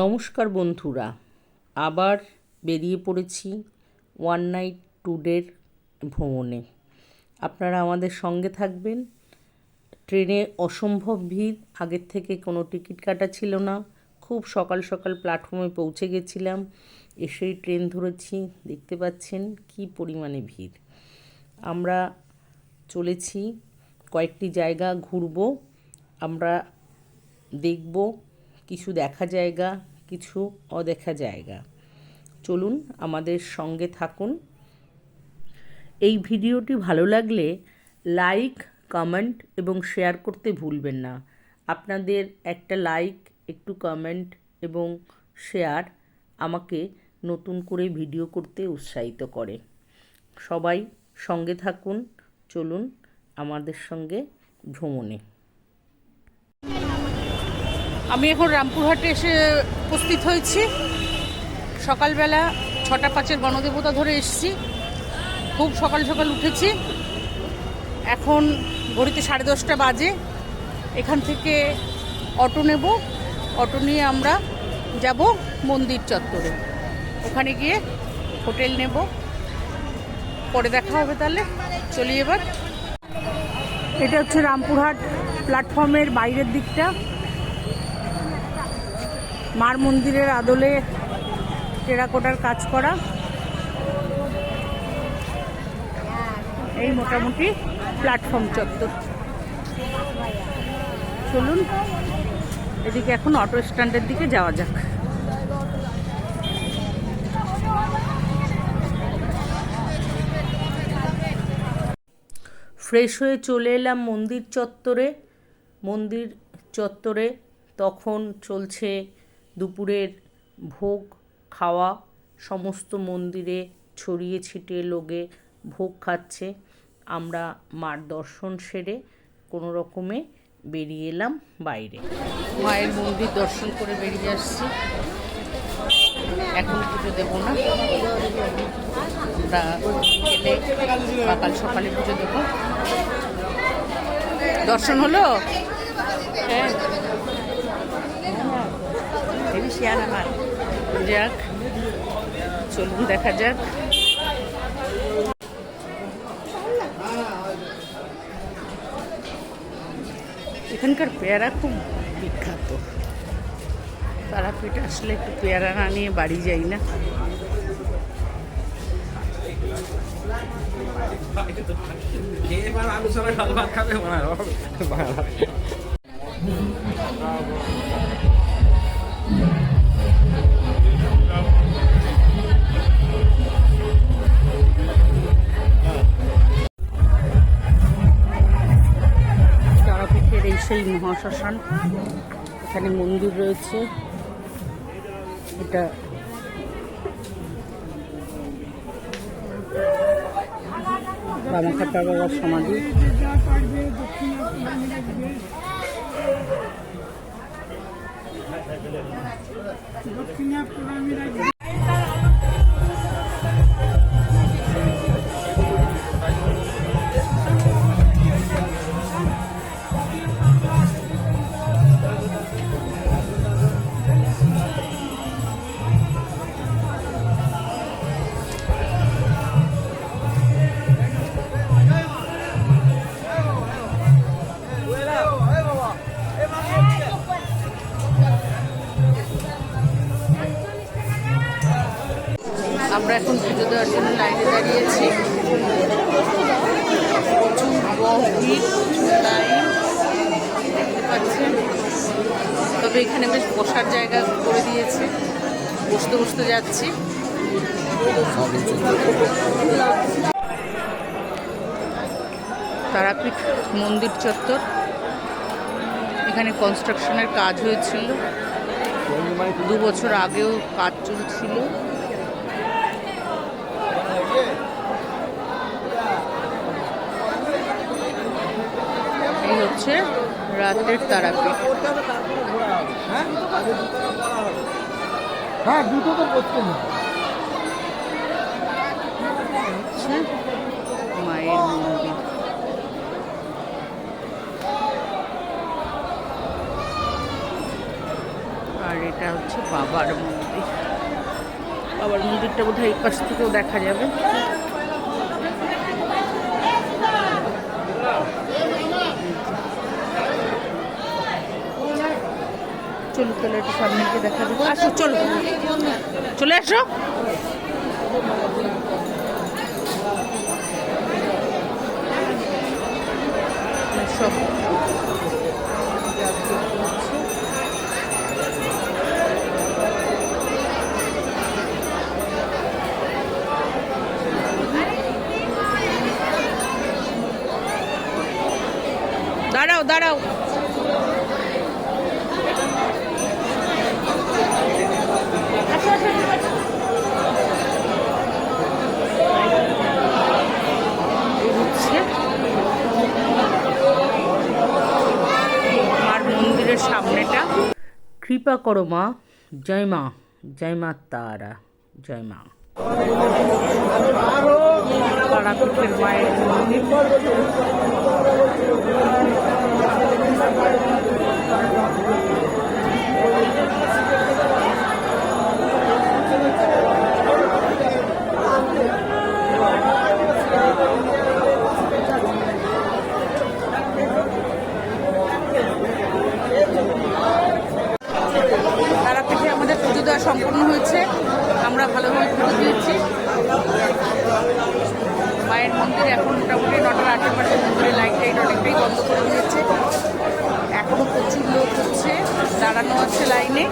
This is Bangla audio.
নমস্কার বন্ধুরা, আবার বেরিয়ে পড়েছি ওয়ান নাইট ট্যুরের ভ্রমণে। আপনারা আমাদের সঙ্গে থাকবেন। ট্রেনে অসম্ভব ভিড়, আগের থেকে কোনো টিকিট কাটা ছিল না। খুব সকাল সকাল প্ল্যাটফর্মে পৌঁছে গেছিলাম, এসেই ট্রেন ধরেছি। দেখতে পাচ্ছেন কি পরিমাণে ভিড়। আমরা চলেছি, কয়েকটি জায়গা ঘুরব, আমরা দেখব কিছু দেখা জায়গা, কিছু অদেখা জায়গা। চলুন আমাদের সঙ্গে থাকুন। এই ভিডিওটি ভালো লাগলে লাইক, কমেন্ট এবং শেয়ার করতে ভুলবেন না। আপনাদের একটা লাইক, একটু কমেন্ট এবং শেয়ার আমাকে নতুন করে ভিডিও করতে উৎসাহিত করে। সবাই সঙ্গে থাকুন, চলুন আমাদের সঙ্গে ভ্রমণে। আমি এখন রামপুরহাটে এসে উপস্থিত হয়েছি। সকালবেলা 6:05 গণদেবতা ধরে এসেছি। খুব সকাল সকাল উঠেছি। এখন ঘড়িতে 10:30 বাজে। এখান থেকে অটো নেব, অটো নিয়ে আমরা যাব মন্দির চত্বরে। ওখানে গিয়ে হোটেল নেব, পরে দেখা হবে। তাহলে চলি এবার। এটা হচ্ছে রামপুরহাট প্ল্যাটফর্মের বাইরের দিকটা। মার মন্দিরের আদলে টেরাকোটার কাজ করা। এই মোটামুটি প্ল্যাটফর্ম চত্বর। চলুন এদিকে এখন অটো স্ট্যান্ডের দিকে যাওয়া যাক। ফ্রেশ হয়ে চলে এলাম মন্দির চত্বরে। মন্দির চত্বরে তখন চলছে দুপুরের ভোগ খাওয়া। সমস্ত মন্দিরে ছড়িয়ে ছিটিয়ে লোকে ভোগ খাচ্ছে। আমরা মার দর্শন সেরে কোনো রকমে বেরিয়ে এলাম বাইরে। মায়ের মন্দির দর্শন করে বেরিয়ে আসছি। এখন পুজো দেবো না, আমরা গেলে সকাল সকালে পুজো দেবো। দর্শন হলো? হ্যাঁ, যাক, চলুন দেখা যাক। এখানকার পেয়ারা খুব বিখ্যাত। তারাপীঠ আসলে একটু পেয়ারা না নিয়ে বাড়ি যাই না। তারাপীঠের এই সেই মহাশ্মশান, এখানে মন্দির রয়েছে। এটা রামাখাতা বাবার সমাধি। আমরা এখন পুজো দেওয়ার জন্য লাইনে দাঁড়িয়েছি। দেখতে পাচ্ছেন, তবে এখানে বেশ বসার জায়গা করে দিয়েছে, বসতে বসতে যাচ্ছি। তারাপীঠ মন্দির চত্বর, এখানে কনস্ট্রাকশনের কাজ হয়েছিল। 2 বছর আগেও কাজ চলছিল। এই হচ্ছে রাতের তারাপীঠ। মায়ের মন্দির। আর এটা হচ্ছে বাবার মন্দির। বাবার মন্দিরটা বোধহয় এই পাশ থেকেও দেখা যাবে। চলো তাহলে একটু সামনে গিয়ে দেখা দেবো। আসো চলো, চলে আসো। সব দাঁড়াও দাঁড়াও, সামনেটা। কৃপা করো মা, জয় মা, জয় মা তারা, জয় মা। তারাপীঠের মায়ের মন্দির। তারাপীঠে আমাদের পুজো দেওয়া সম্পূর্ণ হয়েছে, আমরা ভালোভাবে পুজো দিয়েছি। মায়ের মন্দির এখন মোটামুটি 9টার আশেপাশে মন্দিরের লাইট টাইট অনেকটাই বন্ধ করে দিয়েছে। এখনও প্রচুর লোক হচ্ছে, দাঁড়ানো আছে লাইনে।